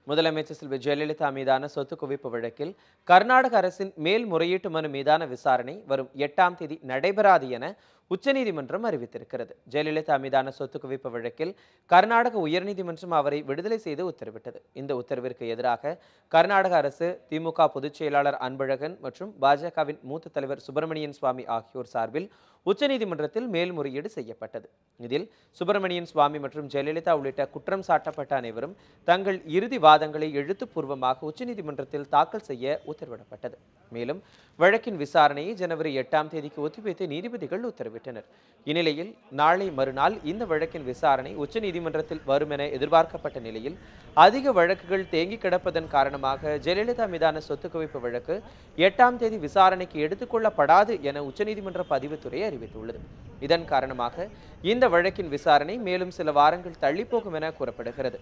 முதலமைச்சர் செல்வி ஜெயலலிதா மீதான சொத்து குவிப்பு வழக்கில் கர்நாடக அரசின் மேல்முறையீட்டு மனு மீதான விசாரணை வரும் 8ஆம் தேதி நடைபெறாது என உச்சநீதிமன்றம் அறிவித்திருக்கிறது. ஜெயலலிதா மீதான சொத்து குவிப்பு வழக்கில் கர்நாடக உயர்நீதிமன்றம் அவரை விடுதலை செய்து உத்தரவிட்டது. இந்த உத்தரவிற்கு எதிராக கர்நாடக அரசு, திமுக பொதுச் செயலாளர் அன்பழகன் மற்றும் பாஜகவின் மூத்த தலைவர் சுப்பிரமணியன் சுவாமி ஆகியோர் சார்பில் உச்சநீதிமன்றத்தில் மேல்முறையீடு செய்யப்பட்டது. இதில் சுப்பிரமணியன் சுவாமி மற்றும் ஜெயலலிதா உள்ளிட்ட குற்றம் சாட்டப்பட்ட அனைவரும் தங்கள் இறுதி வாதங்களை எழுத்துப்பூர்வமாக உச்சநீதிமன்றத்தில் தாக்கல் செய்ய உத்தரவிடப்பட்டது. மேலும் வழக்கின் விசாரணையை ஜனவரி 8ஆம் தேதிக்கு ஒத்திவைத்து நீதிபதிகள் உத்தரவிட்டனர். இந்நிலையில் நாளை மறுநாள் இந்த வழக்கின் விசாரணை உச்சநீதிமன்றத்தில் வரும் என எதிர்பார்க்கப்பட்ட நிலையில் அதிக வழக்குகள் தேங்கி கிடப்பதன் காரணமாக ஜெயலலிதா மீதான சொத்து குவிப்பு வழக்கு 8ஆம் தேதி விசாரணைக்கு எடுத்துக்கொள்ளப்படாது என உச்சநீதிமன்ற பதிவுத்துறை அறிவித்துள்ளது. இதன் காரணமாக இந்த வழக்கின் விசாரணை மேலும் சில வாரங்கள் தள்ளிப்போகும் என கூறப்படுகிறது.